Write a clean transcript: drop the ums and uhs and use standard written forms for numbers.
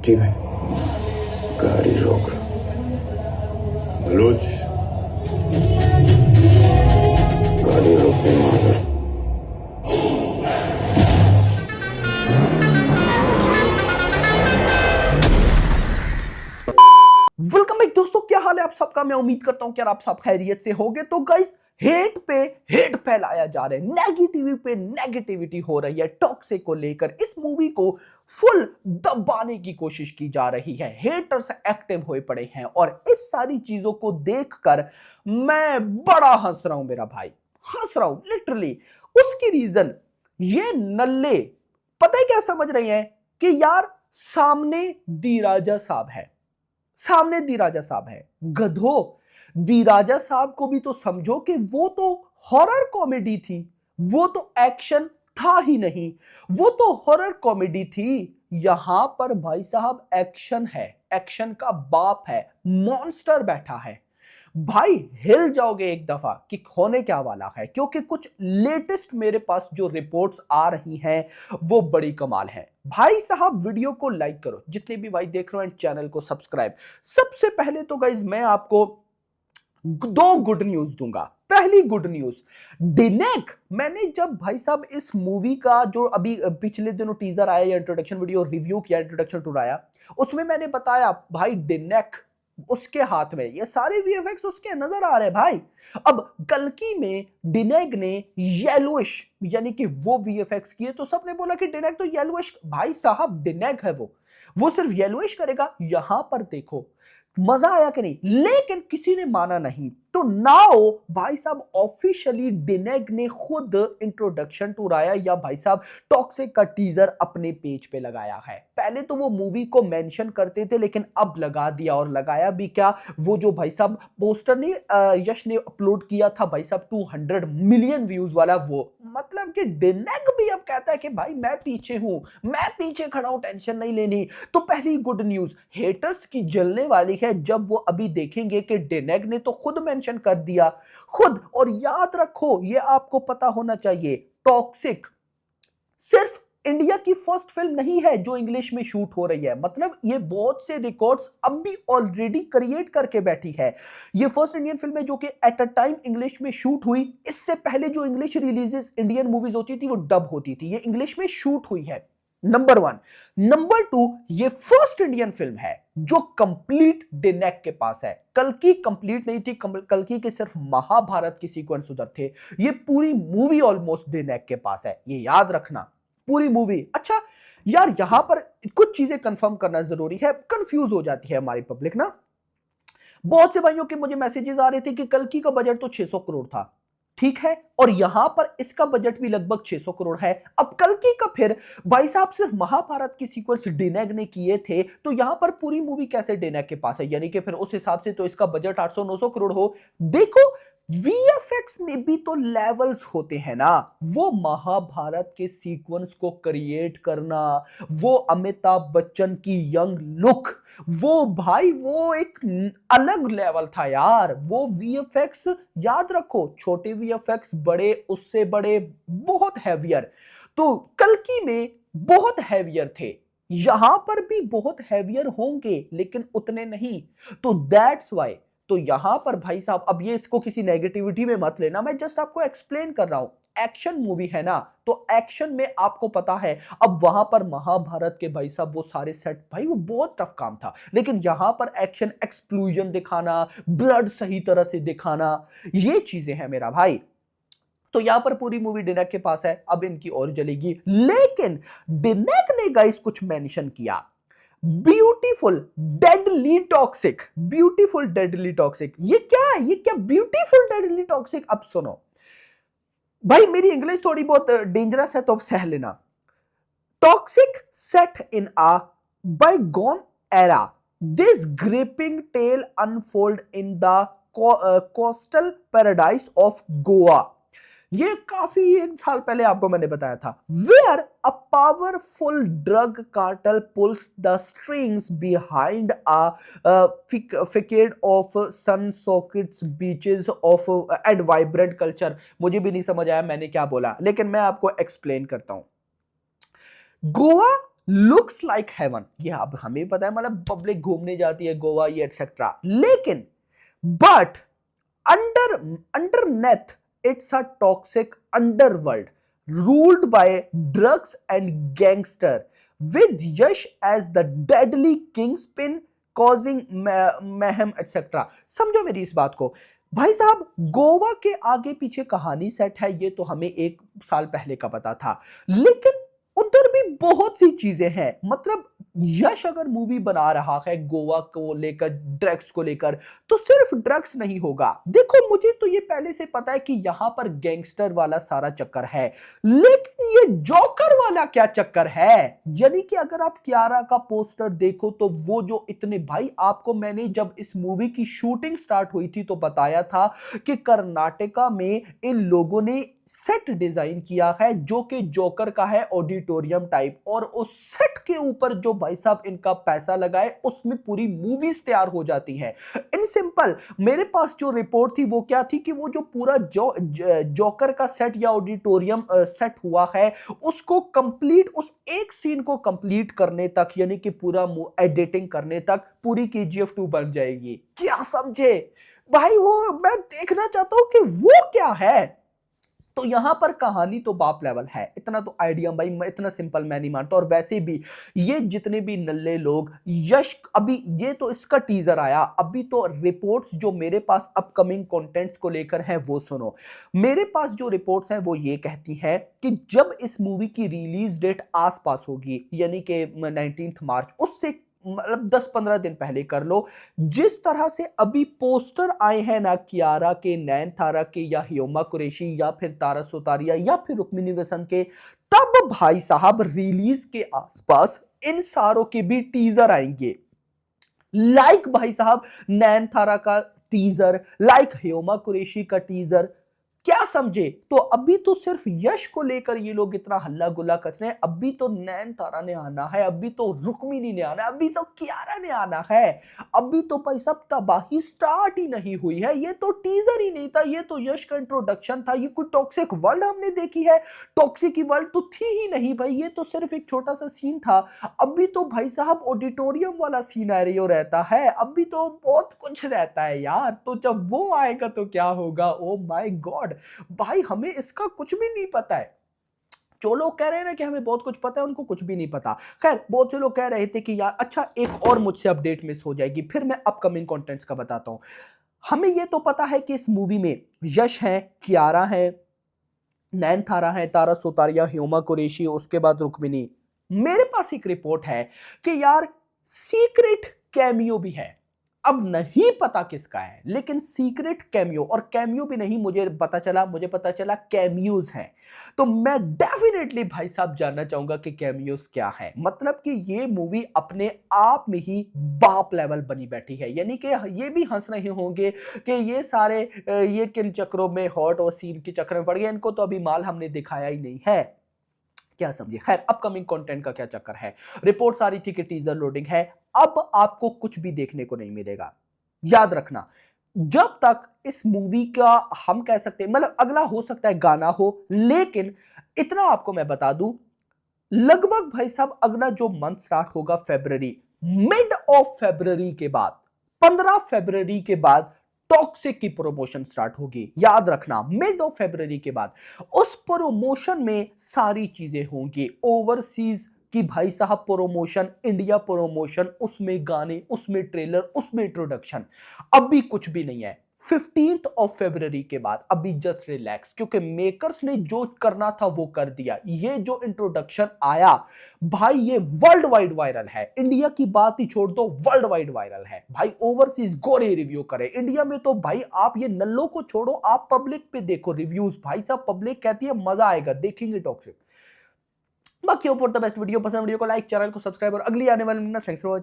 जी भाई। गाड़ी रोक। बलूच, गाड़ी रोके मगर। वेलकम बैक दोस्तों, क्या हाल है आप सबका। मैं उम्मीद करता हूं कि आप सब खैरियत से होंगे। तो गाइस, हेट पे हेट फैलाया जा रहा है, नेगेटिविटी पे नेगेटिविटी हो रही है टॉक्सिक को लेकर। इस मूवी को फुल दबाने की कोशिश की जा रही है, हेटर्स एक्टिव हुए पड़े हैं और इस सारी चीजों को देखकर मैं बड़ा हंस रहा हूं मेरा भाई, हंस रहा हूं लिटरली। उसकी रीजन ये नल्ले पता है क्या समझ रहे हैं कि यार सामने दी राजा साहब है, सामने दी राजा साहब है। गधो, दी राजा साहब को भी तो समझो कि वो तो हॉरर कॉमेडी थी, वो तो एक्शन था ही नहीं, वो तो हॉरर कॉमेडी थी। यहां पर भाई साहब एक्शन है, एक्शन का बाप है, मॉन्स्टर बैठा है। भाई हिल जाओगे एक दफा कि होने क्या वाला है, क्योंकि कुछ लेटेस्ट मेरे पास जो रिपोर्ट्स आ रही हैं वो बड़ी कमाल है। भाई साहब वीडियो को लाइक करो जितने भी भाई देख रहे हो एंड चैनल को सब्सक्राइब। सबसे पहले तो गाइज मैं आपको दो गुड न्यूज दूंगा। पहली गुड न्यूज, डिनेक, मैंने जब भाई साहब इस मूवी का जो अभी पिछले दिनों टीजर आया या इंट्रोडक्शन वीडियो रिव्यू किया, इंट्रोडक्शन टूर आया, उसमें मैंने बताया भाई डिनेक उसके हाथ में, ये सारे वीएफएक्स उसके नजर आ रहे हैं भाई। अब कल्कि में डिनेग ने येलोइश यानी कि वो वीएफएक्स किए तो सबने बोला कि डिनेग तो येलोइश, भाई साहब डिनेग है वो सिर्फ येलोइश करेगा। यहां पर देखो मजा आया कि नहीं, लेकिन किसी ने माना नहीं। तो नाउ भाई साहब ऑफिशियली डिनेग ने खुद इंट्रोडक्शन टूर आया या भाई साहब टॉक्सिक का टीजर अपने पेज पे लगाया है। पहले तो वो मूवी को मेंशन करते थे लेकिन अब लगा दिया, और लगाया भी क्या, वो जो भाई साहब पोस्टर ने यश ने अपलोड किया था भाई साहब 200 मिलियन व्यूज वाला, वो मतलब कि डिनेग भी अब कहता है कि भाई मैं पीछे हूं, मैं पीछे खड़ा हूं, टेंशन नहीं लेनी। तो पहली गुड न्यूज हेटर्स की जलने वाली है जब वो अभी देखेंगे कि डिनेग ने तो खुद मेंशन कर दिया खुद। और याद रखो, ये आपको पता होना चाहिए, टॉक्सिक सिर्फ इंडिया की फर्स्ट फिल्म नहीं है जो इंग्लिश में शूट हो रही है। मतलब ये बहुत से रिकॉर्ड्स अब भी ऑलरेडी क्रिएट करके बैठी है। ये फर्स्ट इंडियन फिल्म है जो कि एट अ टाइम इंग्लिश में शूट हुई। इससे पहले जो इंग्लिश रिलीजेस इंडियन मूवीज होती थी वो डब होती थी, ये इंग्लिश में शूट हुई है। नंबर 1। नंबर 2, ये फर्स्ट इंडियन फिल्म है जो कंप्लीट डिनेक के पास है। कल्कि कंप्लीट नहीं थी, कल्कि के सिर्फ महाभारत के सीक्वेंस उधर थे। ये पूरी मूवी ऑलमोस्ट डिनेक के पास है, ये याद रखना, पूरी मूवी। अच्छा यार, यहां पर कुछ चीजें कंफर्म करना जरूरी है, कंफ्यूज हो जाती है हमारी पब्लिक ना। बहुत से भाइयों के मुझे मैसेजेस आ रहे थे कि कल्कि का बजट तो 600 करोड़ था, ठीक है, और यहां पर इसका बजट भी लगभग 600 करोड़ है। अब कल्कि का फिर भाई साहब सिर्फ महाभारत की सीक्वेंस डिनेग ने किए थे, तो यहां पर पूरी मूवी कैसे डिनेग के पास है, यानी कि फिर उस हिसाब से तो इसका बजट 800-900 करोड़ हो। देखो वीएफएक्स में भी तो लेवल्स होते हैं ना, वो महाभारत के सीक्वेंस को क्रिएट करना, वो अमिताभ बच्चन की यंग लुक, वो भाई वो एक अलग लेवल था यार। वो वीएफएक्स याद रखो, छोटे वीएफएक्स, बड़े उससे बड़े, बहुत हैवियर। तो कल्कि में बहुत हैवियर थे, यहां पर भी बहुत हैवियर होंगे लेकिन उतने नहीं। तो दैट्स वाई, तो यहां पर भाई साहब अब ये इसको किसी नेगेटिविटी में मत लेना, मैं जस्ट आपको एक्सप्लेन कर रहा हूं। एक्शन मूवी है ना, तो एक्शन में आपको पता है अब वहां पर महाभारत के भाई साहब वो सारे सेट, भाई वो बहुत टफ काम था, लेकिन यहां पर एक्शन एक्सप्लोजन दिखाना, ब्लड सही तरह से दिखाना, ये चीजें हैं मेरा भाई। तो यहां पर पूरी मूवी डिनेक के पास है, अब इनकी और जलेगी। लेकिन डिनेक ने गाइस कुछ मेंशन किया, beautiful deadly toxic, beautiful deadly toxic. ये क्या है, ये क्या ब्यूटीफुल डेडली टॉक्सिक। अब सुनो भाई, मेरी इंग्लिश थोड़ी बहुत डेंजरस है तो सह लेना। Toxic set in a bygone era, this gripping tale unfold in the coastal paradise of Goa. ये काफी एक साल पहले आपको मैंने बताया था। Where a powerful drug cartel pulls the strings behind a facade of sun soaked beaches of and vibrant culture. मुझे भी नहीं समझ आया मैंने क्या बोला, लेकिन मैं आपको एक्सप्लेन करता हूं। गोवा लुक्स लाइक हेवन, ये अब हमें पता है, मतलब पब्लिक घूमने जाती है गोवा ये एटसेट्रा, लेकिन but underneath it's a toxic underworld ruled by drugs and gangster with Yash as the deadly kingpin causing mayhem etc. समझो मेरी इस बात को भाई साहब, गोवा के आगे पीछे कहानी सेट है ये तो हमें 1 साल पहले का पता था, लेकिन उधर भी बहुत सी चीजें हैं। मतलब यश अगर मूवी बना रहा है गोवा को लेकर, ड्रग्स को लेकर, तो सिर्फ ड्रग्स नहीं होगा। देखो मुझे तो ये पहले से पता है कि यहां पर गैंगस्टर वाला सारा चक्कर है, लेकिन ये जोकर वाला क्या चक्कर है? यानी कि अगर आप कियारा का पोस्टर देखो तो वो जो इतने, भाई आपको मैंने जब इस मूवी की शूटिंग स्टार्ट हुई थी तो बताया था कि कर्नाटका में इन लोगों ने सेट डिजाइन किया है जो कि जोकर का है, ऑडिटोरियम टाइप, और उस सेट के ऊपर जो भाई साहब इनका पैसा लगाए उसमें पूरी मूवीज तैयार हो जाती है। इन सिंपल मेरे पास जो रिपोर्ट थी वो क्या थी कि वो जो पूरा जोकर का सेट या ऑडिटोरियम सेट हुआ है उसको कंप्लीट, उस एक सीन को कंप्लीट करने तक, यानी कि पूरा एडिटिंग करने तक पूरी KGF 2 बन जाएगी। क्या समझे भाई? वो मैं देखना चाहता हूं कि वो क्या है। तो यहां पर कहानी तो बाप लेवल है, इतना तो आइडिया भाई, इतना सिंपल मैं नहीं मानता। और वैसे भी ये जितने भी नल्ले लोग, यश अभी ये तो इसका टीजर आया, अभी तो रिपोर्ट्स जो मेरे पास अपकमिंग कंटेंट्स को लेकर हैं वो सुनो। मेरे पास जो रिपोर्ट्स हैं वो ये कहती हैं कि जब इस मूवी की रिलीज डेट आसपास होगी, यानी कि 19 मार्च, उससे मतलब 10-15 दिन पहले कर लो, जिस तरह से अभी पोस्टर आए हैं ना कियारा के, नयनतारा के, या ह्यूमा कुरैशी, या फिर तारा सुतारिया, या फिर रुक्मिनी वसंत के, तब भाई साहब रिलीज के आसपास इन सारों के भी टीजर आएंगे। लाइक भाई साहब नयनतारा का टीजर, लाइक ह्यूमा कुरैशी का टीजर। क्या समझे? तो अभी तो सिर्फ यश को लेकर ये लोग इतना हल्ला गुल्ला कर रहे हैं, अभी तो नयनतारा ने आना है, अभी तो रुक्मिनी ने आना है, अभी तो कियारा ने आना है, अभी तो भाई सब तबाही स्टार्ट ही नहीं हुई है। ये तो टीजर ही नहीं था, ये तो यश का इंट्रोडक्शन था। ये कोई टॉक्सिक वर्ल्ड हमने देखी है? टॉक्सिक की वर्ल्ड तो थी ही नहीं भाई, ये तो सिर्फ एक छोटा सा सीन था। अभी तो भाई साहब ऑडिटोरियम वाला सीनारियो रहता है, अभी तो बहुत कुछ रहता है यार। तो जब वो आएगा तो क्या होगा? ओ माय गॉड भाई, हमें इसका कुछ भी नहीं पता है। जो लोग कह रहे हैं ना कि हमें बहुत कुछ पता है, उनको कुछ भी नहीं पता। खैर, बहुत से लोग कह रहे थे कि यार अच्छा एक और मुझसे अपडेट मिस हो जाएगी, फिर मैं अपकमिंग कंटेंट्स का बताता हूं। हमें यह तो पता है कि इस मूवी में यश है, कियारा है, नयनतारा है, तारा सुतारिया, ह्यूमा कुरैशी, उसके बाद रुक्मिनी। मेरे पास एक रिपोर्ट है कि यार सीक्रेट कैमियो भी है। अब नहीं पता किसका है, लेकिन सीक्रेट कैमियो, और कैमियो भी नहीं, मुझे पता चला कैमियोज हैं। तो मैं डेफिनेटली भाई साहब जानना चाहूंगा कि कैमियोज क्या है। मतलब कि ये मूवी अपने आप में ही बाप लेवल बनी बैठी है, यानी कि ये भी हंस रहे होंगे कि ये सारे ये किन चक्रों में, हॉट और सीन के चक्कर में पड़ गए, इनको तो अभी माल हमने दिखाया ही नहीं है। क्या समझिए? खैर, अपकमिंग कंटेंट का क्या चक्कर है? रिपोर्ट सारी थी कि टीजर लोडिंग है, अब आपको कुछ भी देखने को नहीं मिलेगा। याद रखना, जब तक इस मूवी का हम कह सकते हैं, मतलब अगला हो सकता है गाना हो, लेकिन इतना आपको मैं बता दूं, लगभग भाई साहब अगला जो मंथ स्टार्ट होगा फरवरी, मिड ऑफ फरवरी के बाद, 15 फरवरी के बाद टॉक्सिक की प्रमोशन स्टार्ट होगी। याद रखना, मिड ऑफ फरवरी के बाद उस प्रमोशन में सारी चीजें होंगी। ओवरसीज की भाई साहब प्रमोशन, इंडिया प्रमोशन, उसमें गाने, उसमें ट्रेलर, उसमें इंट्रोडक्शन। अभी कुछ भी नहीं है। 15th ऑफ फरवरी के बाद अभी जस्ट रिलैक्स, क्योंकि मेकर्स ने जो करना था वो कर दिया। ये जो इंट्रोडक्शन आया भाई, ये वर्ल्ड वाइड वायरल है। इंडिया की बात ही छोड़ दो, वर्ल्ड वाइड वायरल है भाई। ओवरसीज गोरे रिव्यू करे, इंडिया में तो भाई आप ये नल्लों को छोड़ो, आप पब्लिक पे देखो रिव्यूज, भाई साहब पब्लिक कहती है मजा आएगा, देखेंगे टॉक्सिक। बाकी hope for the best video, पसंद वीडियो को लाइक, चैनल को सब्सक्राइब, और अगली आने वाली थैंक्स फॉर